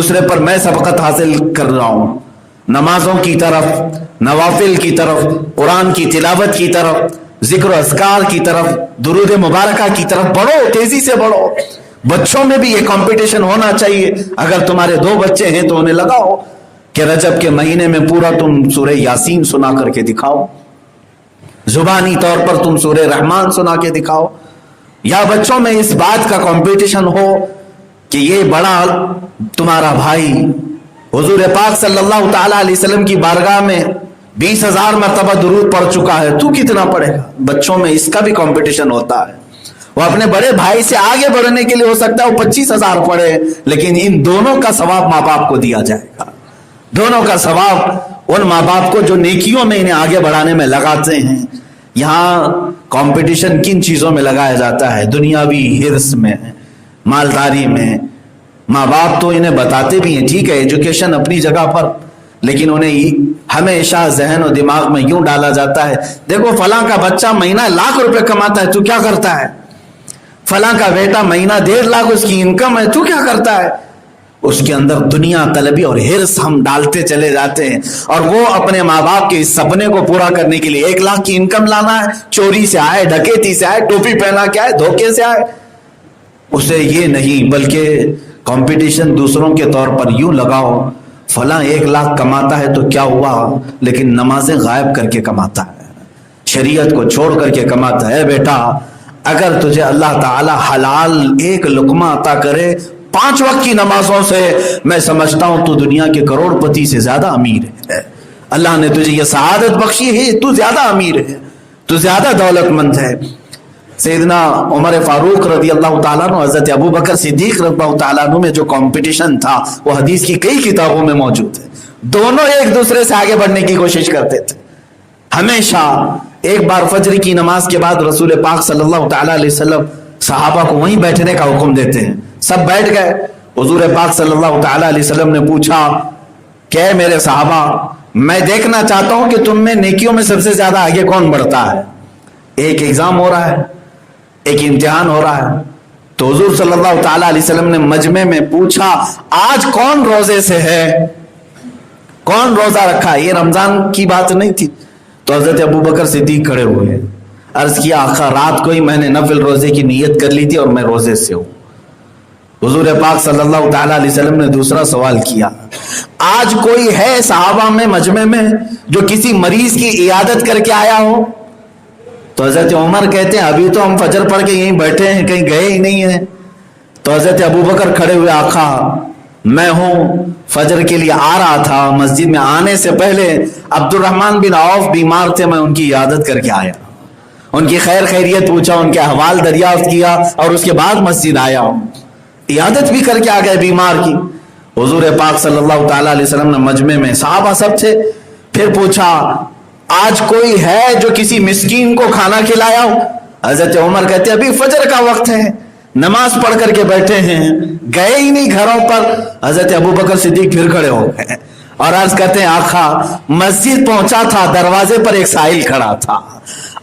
दूसरे पर मैं सबकत हासिल कर रहा हूँ, नमाजों की तरफ, नवाफिल की तरफ, कुरान की तिलावत की तरफ, जिक्र अस्कार की तरफ, दुरूद मुबारका की तरफ बढ़ो, तेजी से बढ़ो। बच्चों में भी ये कंपटीशन होना चाहिए। अगर तुम्हारे 2 बच्चे हैं तो उन्हें लगाओ कि रजब के महीने में पूरा तुम सूरह यासीन सुना करके दिखाओ, जुबानी तौर पर तुम सूरह रहमान सुना के दिखाओ, या बच्चों में इस बात का कंपटीशन हो कि ये बड़ा तुम्हारा भाई हुजूर पाक सल्लल्लाहु ताला अलैहि वसल्लम की बारगाह में 20,000 मरतबा दुरूद पढ़ चुका है, तू कितना पढ़ेगा। बच्चों में इसका भी कंपटीशन होता है। वो अपने बड़े भाई से आगे बढ़ने के लिए हो सकता है वो 25,000 पढ़े, लेकिन इन दोनों का सवाब माँ बाप को दिया जाएगा। दोनों का सवाब उन माँ बाप को जो नेकियों में इन्हें आगे बढ़ाने में लगाते हैं। यहाँ कंपटीशन किन चीजों में लगाया जाता है? दुनियावी हिर्स में, मालदारी में। माँ बाप तो इन्हें बताते भी हैं, ठीक है एजुकेशन अपनी जगह पर, लेकिन उन्हें हमेशा जहन और दिमाग में यूं डाला जाता है, देखो फलां का बच्चा महीना लाख रुपए कमाता है, तू क्या करता है? फलां का बेटा महीना 1.5 लाख उसकी इनकम है, तू क्या करता है? उसके अंदर दुनिया तलबी और हिर्स हम डालते चले जाते हैं, और वो अपने माँ बाप के इस सपने को पूरा करने के लिए 1 लाख की इनकम लाना है, चोरी से आए, डकैती से आए, टोपी पहना के आए, धोखे से आए, उसे ये नहीं, बल्कि कंपटीशन दूसरों के तौर पर यूं लगाओ, फला 1 लाख कमाता है तो क्या हुआ, लेकिन नमाजें गायब करके कमाता है, शरीयत को छोड़ करके कमाता है। बेटा अगर तुझे अल्लाह ताला हलाल 1 लुकमा अता करे 5 वक्त की नमाजों से, मैं समझता हूं तू दुनिया के करोड़पति से ज्यादा अमीर है। अल्लाह ने तुझे ये सआदत बख्शी है, तू ज्यादा अमीर है, तू ज्यादा दौलतमंद है। सैयदना उमर फारूक रज़ी अल्लाह ताला अन्हु, हज़रत अबू बकर सिद्दीक रज़ी अल्लाह ताला अन्हु में जो कंपटीशन था वो हदीस की कई किताबों में मौजूद है। दोनों एक दूसरे से आगे बढ़ने की कोशिश करते थे हमेशा। एक बार फजर की नमाज के बाद रसूल पाक सल्लल्लाहु ताला अलैहि वसल्लम सहाबा को वहीं बैठने का हुक्म देते हैं। सब बैठ गए। हुजूर पाक सल्लल्लाहु ताला अलैहि वसल्लम ने पूछा, क्या मेरे सहाबा, मैं देखना चाहता हूं कि तुम में नेकियों में सबसे ज्यादा आगे कौन बढ़ता है। एक एग्जाम हो रहा है, एक इम्तिहान हो रहा है, तो हुजूर सल्लल्लाहु ताला अलैहि वसल्लम ने मजमे में पूछा, आज कौन रोजे से है, कौन रोजा रखा है। ये रमजान की बात नहीं थी। तो हजरत अबू बकर सिद्दीक खड़े हुए, अर्ज किया, आखा रात को ही मैंने नफिल रोजे की नीयत कर ली थी और मैं रोजे से हूं। हुजूर पाक सल्लल्लाहु ताला अलैहि वसल्लम ने दूसरा सवाल किया, आज कोई है सहाबा में मजमे में जो किसी मरीज की इयादत करके आया हो। तो हजरत उमर कहते हैं, अभी तो हम फजर पढ़ के यहीं बैठे हैं, कहीं गए ही नहीं है। तो हजरत अबू बकर खड़े हुए, आका मैं हूं, फजर के लिए आ रहा था, मस्जिद में आने से पहले अब्दुर्रहमान बिन औफ बीमार थे, मैं उनकी इयादत करके आया, उनकी खैर खैरियत पूछा, उनके अहवाल दरियाफ्त किया और उसके बाद मस्जिद आया हूं। इयादत भी करके आ गए बीमार की। हुजूर पाक सल्लल्लाहु ताला अलैहि वसल्लम ने मजमे में, सहाबा सब थे, फिर पूछा, आज कोई है जो किसी मिस्कीन को खाना खिलाया हो। हजरत उमर कहते, अभी फजर का वक्त है, नमाज पढ़ करके बैठे हैं, गए ही नहीं घरों पर। हजरत अबू बकर सिद्दीक फिर खड़े हो गए और अर्ज करते हैं, आखा मस्जिद पहुंचा था, दरवाजे पर एक साहिल खड़ा था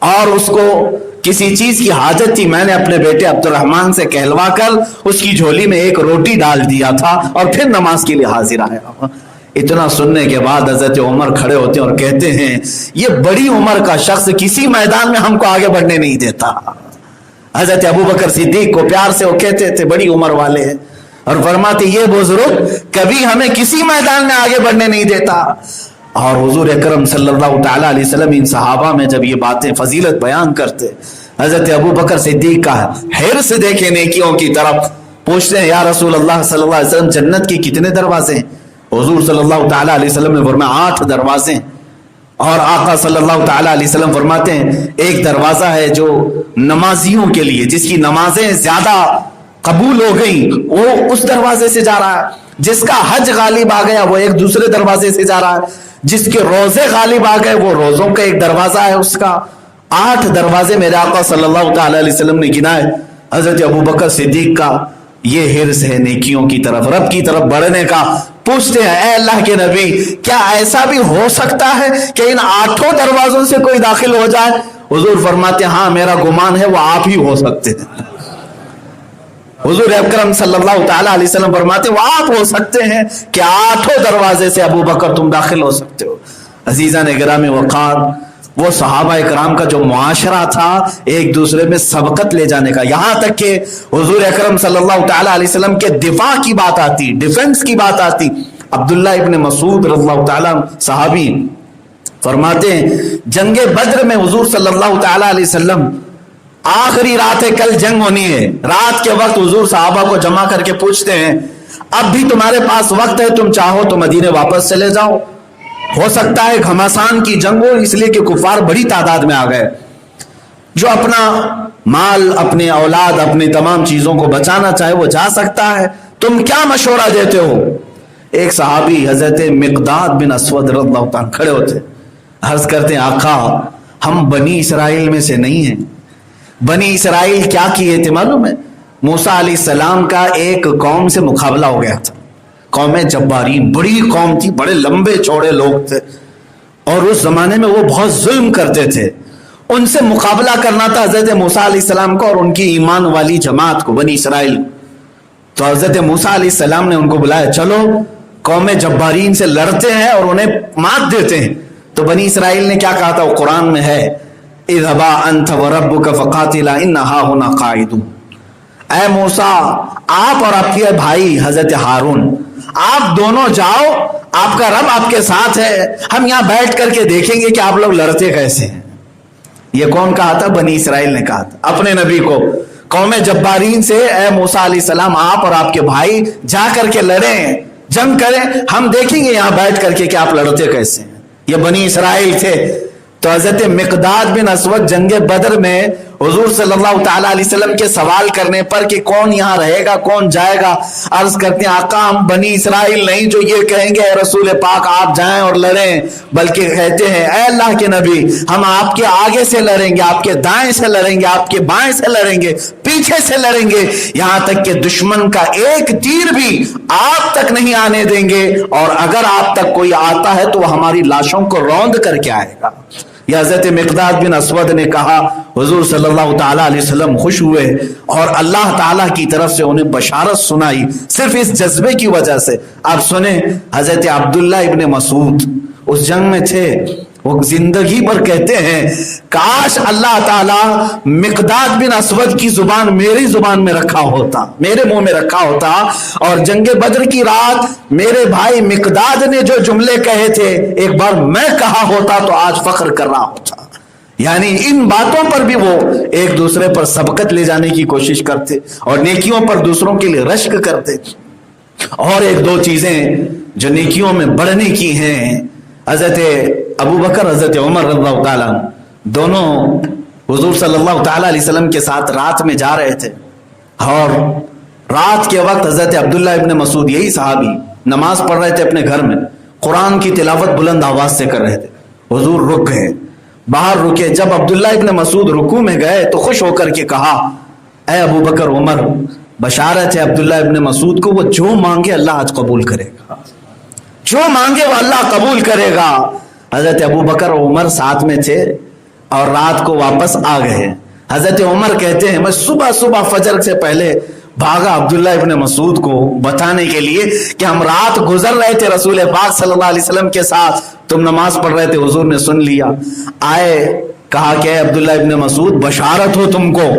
और उसको किसी चीज की हाजत थी, मैंने अपने बेटे अब्दुर्रहमान से कहलवा कर उसकी झोली में एक रोटी डाल दिया था और फिर नमाज के लिए हाजिर आया। इतना सुनने के बाद हजरत उमर खड़े होते हैं और कहते हैं, ये बड़ी उम्र का शख्स किसी मैदान में हमको आगे बढ़ने नहीं देता। हजरत अबू बकर सिद्दीक को प्यार से वो कहते थे, बड़ी उम्र वाले हैं, और फरमाते, ये बुजुर्ग कभी हमें किसी मैदान में आगे बढ़ने नहीं देता। और हुजूर अकरम सल्लल्लाहु ताला अलैहि वसल्लम इन सहाबा में जब ये बातें फजीलत बयान करते, हजरत अबू बकर सिद्दीक का हिर्स देखे नेकियों की तरफ, पूछते हैं, या रसूल अल्लाह सल्लल्लाहु अलैहि वसल्लम जन्नत के कितने दरवाजे हैं? हुजूर सल्लल्लाहु ताला अलैहि वसल्लम ने फरमाया 8 दरवाजे। और आका सल्लल्लाहु ताला अलैहि वसल्लम फरमाते हैं, एक दरवाजा है जो नमाजियों के लिए, जिसकी नमाजें ज्यादा कबूल हो गई वो उस दरवाजे से जा रहा है, जिसका हज गालिब आ गया वो एक दूसरे दरवाजे से जा रहा है, जिसके रोजे गालिब आ गए वो रोजों का एक दरवाजा है उसका। 8 दरवाजे मेरे आका सल्लल्लाहु ताला अलैहि वसल्लम ने गिनाए। हजरत अबू बकर सिद्दीक का ये हिर्स है नेकियों की तरफ, रब की तरफ बढ़ने का। पूछते हैं, ऐ अल्लाह के नबी, क्या ऐसा भी हो सकता है कि इन 8 दरवाजों से कोई दाखिल हो जाए? हुजूर फरमाते हैं, हाँ मेरा गुमान है वो आप ही हो सकते हैं। हुजूर अकरम सल्लल्लाहु ताला अलैहि वसल्लम फरमाते वो आप हो सकते हैं कि 8 दरवाजे से अबू बकर तुम दाखिल हो सकते हो। अजीजा ने गिरामी वक़ार, वो सहाबा इकराम का जो मुआशरा था एक दूसरे में सबकत ले जाने का, यहाँ तक कि हुजूर अकरम सल्लल्लाहु ताला अलैहि वसल्लम के दिफा की बात आती, डिफेंस की बात आती। अब्दुल्ला इब्न मसूद रज़ियल्लाहु ताला सहाबी फरमाते हैं जंगे बद्र में हुजूर सल्लल्लाहु ताला अलैहि वसल्लम आखिरी रात है, कल जंग होनी है, रात के वक्त हुजूर सहाबा को जमा करके पूछते हैं अब भी तुम्हारे पास वक्त है, तुम चाहो तो मदीने वापस चले जाओ, हो सकता है घमासान की जंग हो, इसलिए कि कुफार बड़ी तादाद में आ गए, जो अपना माल, अपने औलाद, अपनी तमाम चीजों को बचाना चाहे वो जा सकता है, तुम क्या मशवरा देते हो। एक सहाबी हजरत मिक़दाद बिन अस्वद रज़ियल्लाहु ताला खड़े होते, अर्ज करते हैं आका हम बनी इसराइल में से नहीं हैं। बनी इसराइल क्या किए थे मालूम है? मूसा अलैहिस्सलाम का एक कौम से मुकाबला हो गया था, कौम जब्बारीन, बड़ी कौम थी, बड़े लंबे चौड़े लोग थे और उस जमाने में वो बहुत जुल्म करते थे, उनसे मुकाबला करना था हजरत मूसा अलैहिस्सलाम को और उनकी ईमान वाली जमात को, बनी इसराइल। तो हजरत मूसा अलैहिस्सलाम ने उनको बुलाया, चलो कौम जब्बारीन से लड़ते हैं और उन्हें मात देते हैं। तो बनी इसराइल ने क्या कहा था, वो कुरान में है, इज़हबा अंत व रब्बुका फ़क़ातिला इन्ना हाहुना क़ाइदून। ऐ मूसा, आप और आपके भाई हजरत हारून, आप दोनों जाओ, आपका रब आपके साथ है, हम यहाँ बैठ करके देखेंगे कि आप लोग लड़ते कैसे हैं। ये कौन कहा था? बनी इसराइल ने कहा था अपने नबी को, कौम जब्बारीन से, ऐ मूसा अलैहिस्सलाम आप और आपके भाई जा करके लड़ें, जंग करें, हम देखेंगे यहाँ बैठ करके कि आप लड़ते कैसे हैं। ये बनी इसराइल थे। तो हजरत मिक़दाद बिन अस्वद जंगे बदर में हुजूर सल्लल्लाहु ताला अलैहि वसल्लम के सवाल करने पर कि कौन यहाँ रहेगा कौन जाएगा, अर्ज करते हैं आका हम बनी इसराइल नहीं जो ये कहेंगे ऐ रसूल पाक आप जाएं और लड़ें, बल्कि कहते हैं ऐ अल्लाह के नबी हम आपके आगे से लड़ेंगे, आपके दाएं से लड़ेंगे, आपके बाएं से लड़ेंगे, पीछे से लड़ेंगे, यहाँ तक कि दुश्मन का एक तीर भी आप तक नहीं आने देंगे, और अगर आप तक कोई आता है तो वह हमारी लाशों को रौंद करके आएगा। या हज़रत मिक़दाद बिन अस्वद ने कहा, हुजूर सल्लल्लाहु ताला अलैहि वसल्लम खुश हुए और अल्लाह ताला की तरफ से उन्हें बशारत सुनाई, सिर्फ इस जज्बे की वजह से। आप सुने हज़रत अब्दुल्ला इब्न मसूद उस जंग में थे, वो जिंदगी भर कहते हैं काश अल्लाह ताला मिक़दाद बिन अस्वद की जुबान मेरी जुबान में रखा होता, मेरे मुंह में रखा होता, और जंगे बद्र की रात मेरे भाई मिक़दाद ने जो जुमले कहे थे एक बार मैं कहा होता तो आज फख्र कर रहा होता। यानी इन बातों पर भी वो एक दूसरे पर सबकत ले जाने की कोशिश करते और नेकियों पर दूसरों के लिए रश्क करते। और एक दो चीजें जो नेकियों में बढ़ने की हैं, हजरत अबू बकर हजरत उमर रज़ियल्लाहु ताला दोनों हुजूर सल्लल्लाहु ताला अलैहि वसल्लम के साथ रात में जा रहे थे, और रात के वक्त हजरत अब्दुल्ला इब्न मसूद यही सहाबी नमाज पढ़ रहे थे अपने घर में, कुरान की तिलावत बुलंद आवाज से कर रहे थे। हुजूर रुक गए, बाहर रुके। जब अब्दुल्ला इब्न मसूद रुकू में गए तो खुश होकर के कहा, ऐ अबू बकर उमर, बशारत है अब्दुल्ला इब्न मसूद को, वो जो मांगे अल्लाह आज कबूल करेगा, जो मांगे वो अल्लाह कबूल करेगा। हजरत अबू बकर और उमर साथ में थे और रात को वापस आ गए। हजरत उमर कहते हैं मैं सुबह सुबह फजर से पहले भागा अब्दुल्ला इब्न मसूद को बताने के लिए कि हम रात गुजर रहे थे रसूल पाक सल्लल्लाहु अलैहि वसल्लम के साथ, तुम नमाज पढ़ रहे थे, हुजूर ने सुन लिया। आए, कहा कि अब्दुल्ला इब्न मसूद बशारत हो तुमको,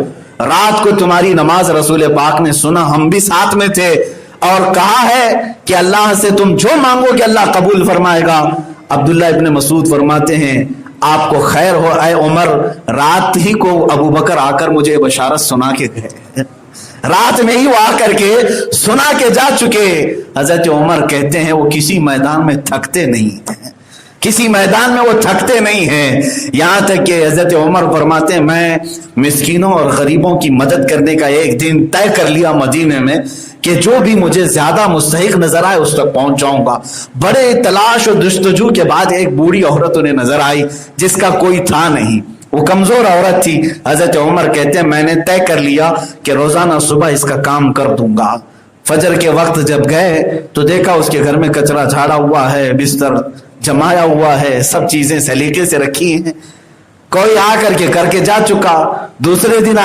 रात को तुम्हारी नमाज रसूल पाक ने सुना, हम भी साथ में थे, और कहा है कि अल्लाह से तुम जो मांगोगे अल्लाह कबूल फरमाएगा। अब्दुल्ला इब्न मसूद फरमाते हैं आपको खैर हो ऐ उमर, रात ही को अबू बकर आकर मुझे बशारत सुना के गए, रात में ही वो आकर के सुना के जा चुके। हजरत उमर कहते हैं वो किसी मैदान में थकते नहीं हैं, किसी मैदान में वो थकते नहीं हैं। यहाँ तक कि हजरत उमर फरमाते हैं मैं मिस्कीनों और गरीबों की मदद करने का एक दिन तय कर लिया मदीने में कि जो भी मुझे ज्यादा मुस्तहिक नजर आए उस तक पहुंच जाऊंगा। बड़े तलाश और जुस्तजू के बाद एक बूढ़ी औरत उन्हें नजर आई जिसका कोई था नहीं, वो कमजोर औरत थी। हजरत उमर कहते हैं मैंने तय कर लिया कि रोजाना सुबह इसका काम कर दूंगा। फजर के वक्त जब गए तो देखा उसके घर में कचरा झाड़ा हुआ है, बिस्तर जमाया हुआ है, सब चीजें सलीके से रखी हैं, कोई आकर के करके जा चुका। दूसरे दिन